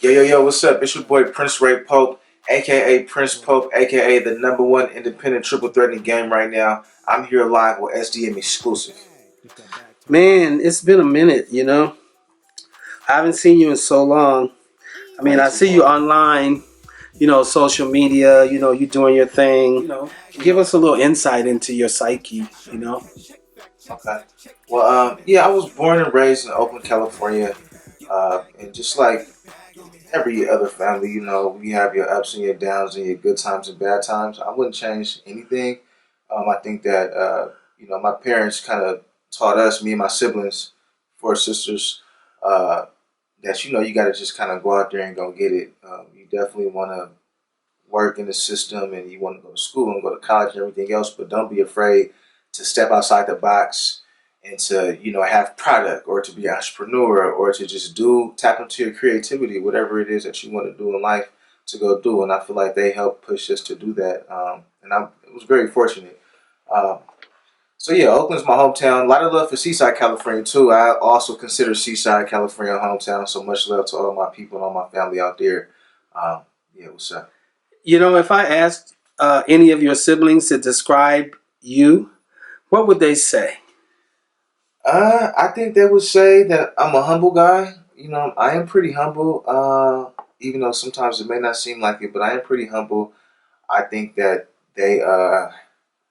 Yo, what's up? It's your boy Prince Ray Pope, aka Prince Pope, aka the #1 independent triple threat in the game right now. I'm here live with SDM Exclusive. Man, it's been a minute, you know. I haven't seen you in so long. I mean, Way I too see you long. online, social media, you doing your thing. Give us a little insight into your psyche. Okay. Well, yeah, I was born and raised in Oakland, California, and just like every other family, you have your ups and your downs and your good times and bad times. I wouldn't change anything. I think that my parents kind of taught us, me and my siblings, four sisters, uh, that you got to just kind of go out there and go get it. You definitely want to work in the system, and you want to go to school and go to college and everything else, but don't be afraid to step outside the box and to have product, or to be an entrepreneur, or to just tap into your creativity, whatever it is that you want to do in life, to go do. And I feel like they helped push us to do that, and I was very fortunate. um, so yeah, Oakland's my hometown. A lot of love for Seaside, California too. I also consider Seaside, California a hometown, so much love to all my people and all my family out there. Yeah, what's up? If I asked any of your siblings to describe you, what would they say? I think they would say that I'm a humble guy. I am pretty humble. Even though sometimes it may not seem like it, but I am pretty humble. I think that they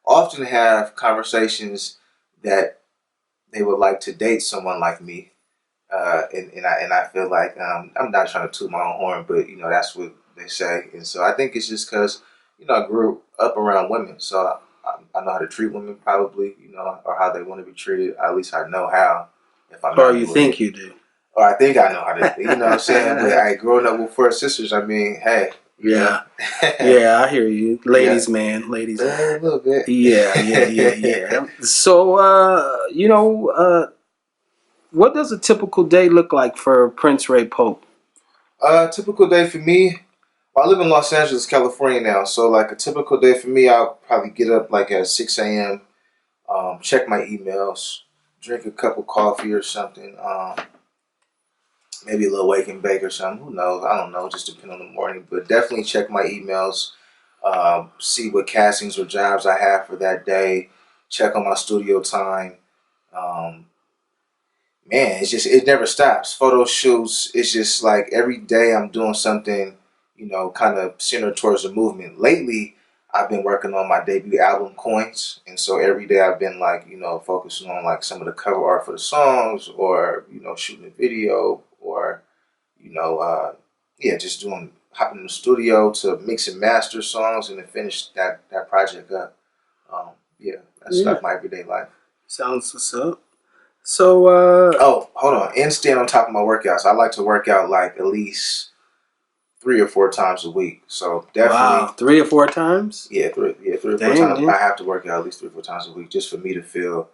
often have conversations that they would like to date someone like me. And I feel like I'm not trying to toot my own horn, but that's what they say. And so I think it's just because I grew up around women, so I know how to treat women, probably, or how they want to be treated. At least I know how, if I'm Or not you doing think it. you do? Or I think I know how to. You know what I'm saying? But growing up with four sisters, I mean, hey, Yeah. Yeah, I hear you. Yeah, Ladies, man. Ladies, a man. little bit. Yeah. So, what does a typical day look like for Prince Ray Pope? Typical day for me. Well, I live in Los Angeles, California now, so like a typical day for me, I'll probably get up like at 6 a.m. Check my emails, drink a cup of coffee or something. Maybe a little wake and bake or something. Who knows? I don't know. Just depend on the morning. But definitely check my emails. See what castings or jobs I have for that day. Check on my studio time. Um, Man, it never stops. Photo shoots. It's just like every day I'm doing something, kind of centered towards the movement. Lately, I've been working on my debut album, Coins, and so every day I've been like, focusing on like some of the cover art for the songs, or shooting a video, or you know, uh, yeah, just hopping in the studio to mix and master songs and then finish that project up. Um, yeah, that's Yeah, like my everyday life. sounds what's up. So, Oh, hold on. And staying on top of my workouts. I like to work out like at least 3 or 4 times a week. So wow, definitely, 3 or 4 times? yeah, three or four Dang, times. I man. have to work out at least 3 or 4 times a week just for me to feel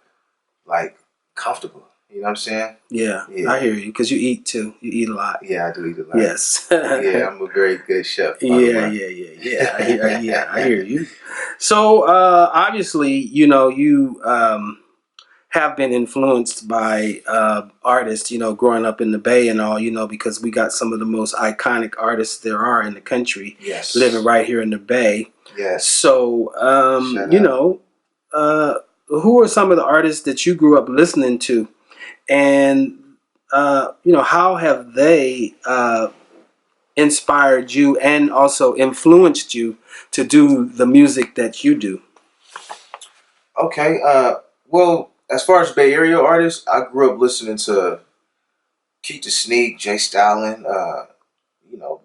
like comfortable. You know what I'm saying? Yeah, I Yeah, hear you because you eat too. You eat a lot. yeah, I do eat a lot. Yes. Yeah, I'm a very good chef, by the Yeah, way. yeah. I hear you. So, obviously, you have been influenced by artists, growing up in the Bay and all, because we got some of the most iconic artists there are in the country living Yes, right here in the Bay. yes. So, Shut up. who are some of the artists that you grew up listening to? And, how have they inspired you and also influenced you to do the music that you do? Okay. Well, as far as Bay Area artists, I grew up listening to Keith the Sneak, Jay Stalin,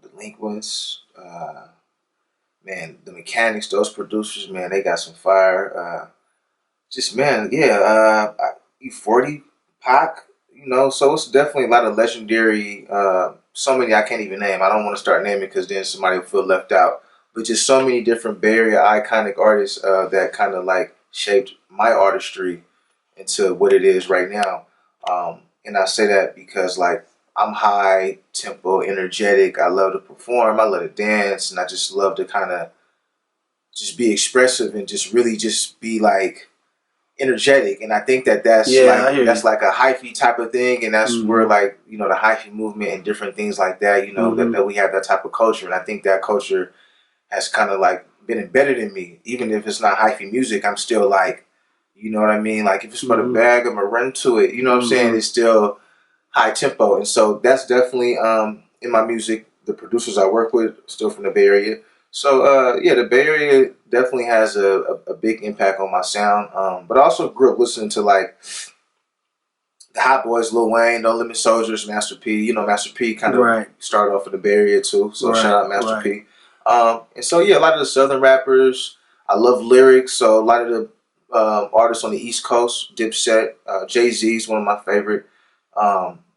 Delinquents, man, the Mechanics, those producers, man, they got some fire. Just man, yeah, E40, Pac, so it's definitely a lot of legendary. So many I can't even name. I don't want to start naming because then somebody will feel left out. But just so many different Bay Area iconic artists that kind of like shaped my artistry into what it is right now. And I say that because like I'm high tempo, energetic. I love to perform. I love to dance, and I just love to kind of just be expressive and just really just be like energetic, and I think that that's Yeah, I like hear you. a hyphy type of thing, and that's where Mm-hmm. like the hyphy movement and different things like that. Mm-hmm. That we have that type of culture, and I think that culture has kind of like been embedded in me. Even if it's not hyphy music, I'm still like, you know what I mean? Like if it's for the Mm-hmm. bag, I'm gonna run to it. You know what I'm saying? Mm-hmm. It's still high tempo, and so that's definitely in my music. The producers I work with still from the Bay Area, so yeah, the Bay Area definitely has a big impact on my sound. But I also grew up listening to like the Hot Boys, Lil Wayne, No Limit Soldiers, Master P. Master P kind of Right. started off in the Bay Area too, so shout Right. out Master Right. P. And so yeah, a lot of the Southern rappers, I love lyrics. So a lot of the artists on the East Coast, Dipset, Jay Z is one of my favorite.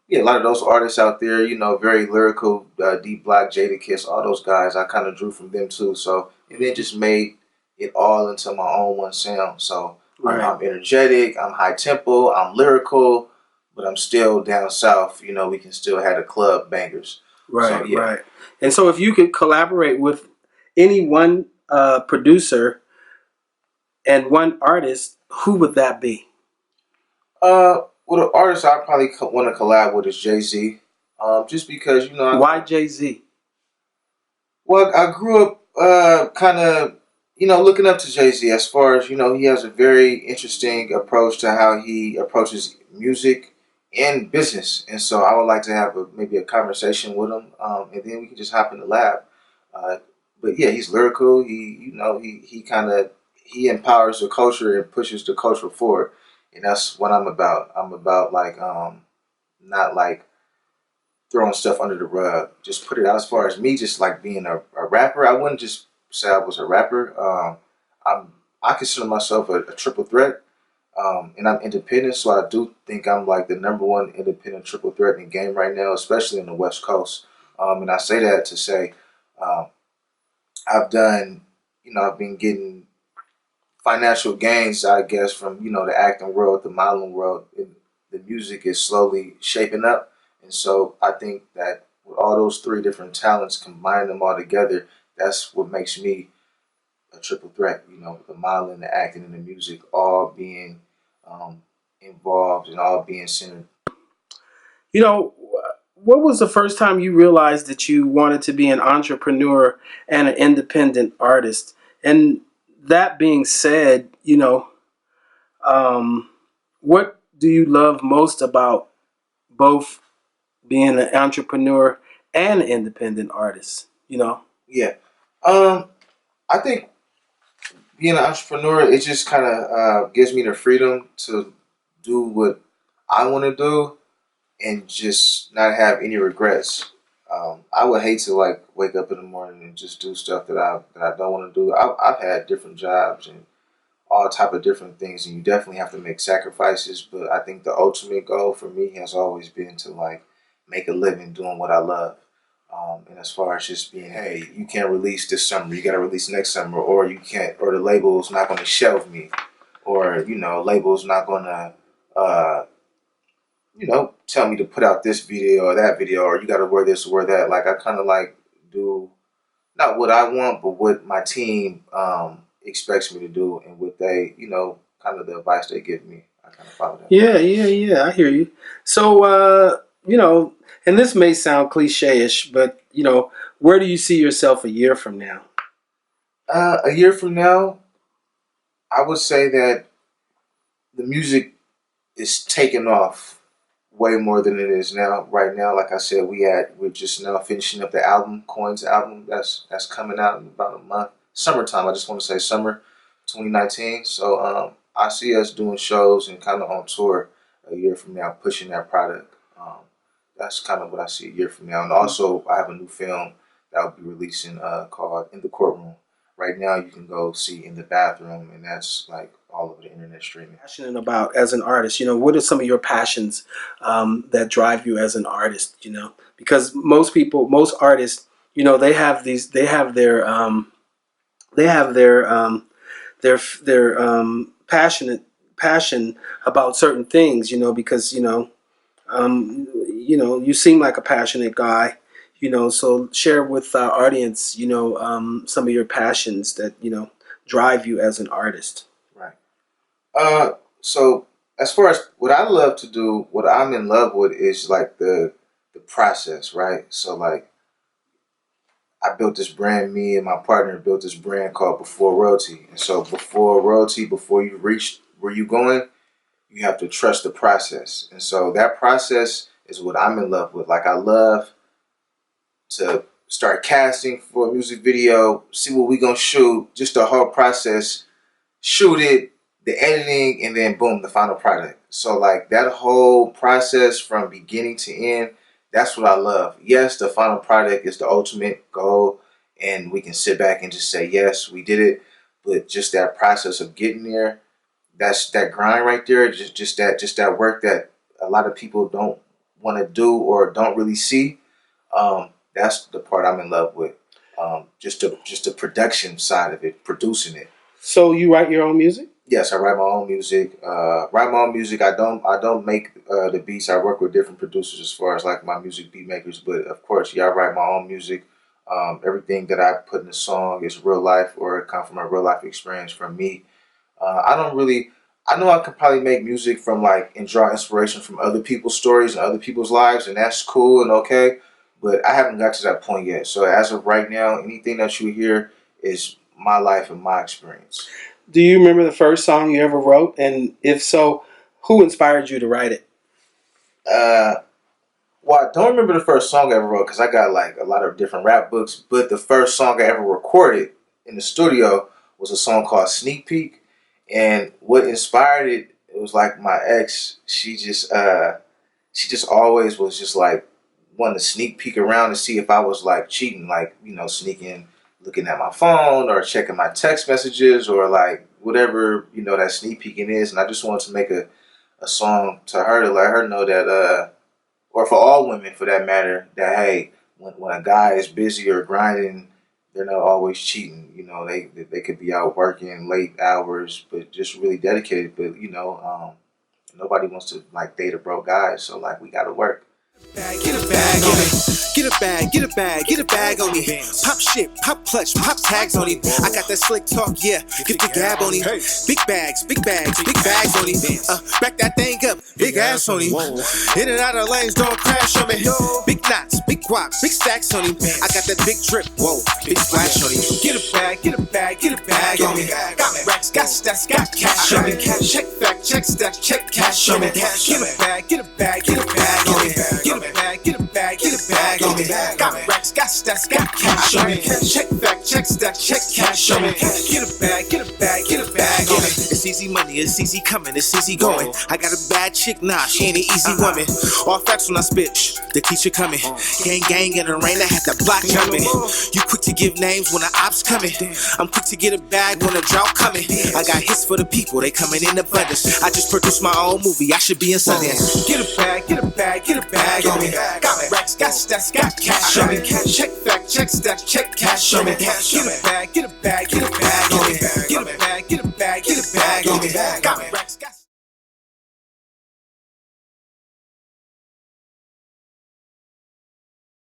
Yeah, a lot of those artists out there, very lyrical, D Block, Jada Kiss, all those guys, I kind of drew from them too. So and then just made it all into my own one sound. So Right. I'm energetic, I'm high tempo, I'm lyrical, but I'm still down south. We can still have the club bangers. So Right. yeah. Right. And so, if you could collaborate with any one producer and one artist, who would that be? Well, the artist I probably want to collab with is Jay Z. Just because Why Jay Z? well, I grew up kind of looking up to Jay Z as far as he has a very interesting approach to how he approaches music and business, and so I would like to have maybe a conversation with him, and then we can just hop in the lab. Uh, but yeah, he's lyrical. He kind of he empowers the culture and pushes the culture forward, and that's what I'm about. I'm about like not like throwing stuff under the rug. Just put it out. As far as me, just like being a rapper, I wouldn't just say I was a rapper. I consider myself a triple threat, and I'm independent, so I do think I'm like the number one independent triple threat in the game right now, especially in the West Coast. And I say that to say um, I've done, I've been getting financial gains, I guess, from the acting world, the modeling world. And the music is slowly shaping up, and so I think that with all those three different talents, combine them all together, that's what makes me a triple threat. The modeling, the acting, and the music all being um, involved and all being centered. You know, what was the first time you realized that you wanted to be an entrepreneur and an independent artist? And that being said, um, what do you love most about both being an entrepreneur and an independent artist? Yeah, I think being an entrepreneur, it just kind of gives me the freedom to do what I want to do and just not have any regrets. I would hate to like wake up in the morning and just do stuff that I don't want to do. I've had different jobs and all type of different things, and you definitely have to make sacrifices. But I think the ultimate goal for me has always been to like make a living doing what I love. And as far as just being, hey, you can't release this summer, you got to release next summer, or you can't, or the label's not going to shelve me, or label's not going to uh, tell me to put out this video or that video, or you got to wear this or wear that. Like I kind of like do not what I want, but what my team expects me to do, and what they, kind of the advice they give me. I kind of follow that. Yeah, yeah, yeah. I hear you. So, and this may sound cliche-ish, but where do you see yourself a year from now? A year from now, I would say that the music is taking off way more than it is now. Right now, like I said, we're just now finishing up the album, Coins album. That's coming out in about a month. Summertime. I just want to say summer, 2019. So I see us doing shows and kind of on tour a year from now, pushing that product. That's kind of what I see a year from now. And also, I have a new film that I'll be releasing called In the Courtroom. Right now, you can go see In the Bathroom, and that's like all over the internet streaming. Passionate about as an artist? What are some of your passions that drive you as an artist? Because most people, most artists, they have these, they have their passion about certain things. Because you seem like a passionate guy. So share with our audience, some of your passions that drive you as an artist. Right. So as far as what I love to do, what I'm in love with is like the process, right? So like I built this brand. Me and my partner built this brand called Before Royalty. And so before royalty, before you reach where you're going, you have to trust the process. And so that process is what I'm in love with. Like I love to start casting for a music video, see what we gonna shoot, just the whole process, shoot it, the editing, and then boom, the final product. So like that whole process from beginning to end, that's what I love. Yes, the final product is the ultimate goal, and we can sit back and just say, yes, we did it. But just that process of getting there, that's that grind right there, just that work that a lot of people don't want to do or don't really see. That's the part I'm in love with. Just the production side of it, producing it. So you write your own music? Yes, I write my own music. I don't make the beats. I work with different producers as far as like my music beat makers. But of course, yeah, I write my own music. Everything that I put in the song is real life or it come from a real life experience from me. I don't really. I know I could probably make music from like and draw inspiration from other people's stories and other people's lives, and that's cool and okay. But I haven't got to that point yet. So as of right now, anything that you hear is my life and my experience. Do you remember the first song you ever wrote? And if so, who inspired you to write it? Uh, well, I don't remember the first song I ever wrote because I got like a lot of different rap books. But the first song I ever recorded in the studio was a song called Sneak Peek. And what inspired it, it was like my ex. She just always was just like wanting to sneak peek around to see if I was like cheating, like sneaking, looking at my phone or checking my text messages or like whatever that sneak peeking is. And I just wanted to make a song to her to let her know that or for all women for that matter, that hey, when a guy is busy or grinding, they're not always cheating. They could be out working late hours, but just really dedicated. But nobody wants to like date a broke guy, so like we gotta work. Get a bag on me. Get a bag, get a bag, get a bag on me. Pop shit, pop clutch, pop tags on him. I got that slick talk, yeah. Get the gab on him. Big bags, big bags, big bags on him. Back that thing up, big ass on him. In and out of lanes, don't crash on me. Big knots, big guap, big stacks on him. I got that big drip, whoa, big splash on him. Get a bag, get a bag, get a bag on me. Got racks, got stats, got cash on me. Check back, check stack, check cash on me. Get a bag, get a bag, get a bag on me. Get a bag, get a bag, get a bag on me. Got racks, got stats, got cash on me. Check back, check stack, check cash on me. Get a bag, get a bag, get a bag on me. It's easy money, it's easy coming, it's easy going. I got a bad chick, nah, she ain't an easy woman. All facts when I spit, the teacher coming. Gang, gang in the rain, I had the block jumping. You quick to give names when the ops coming. I'm quick to get a bag when the drought coming. I got hits for the people, they coming in abundance. I just produced my own movie, I should be in Sundance. Get a bag, get a bag, get a bag on me. Got racks, got stats, got cash on me. Check back, check stack, check cash on me. Get a bag, get a bag, get a bag on me. Get a bag, get a bag, get a bag on me. Got racks.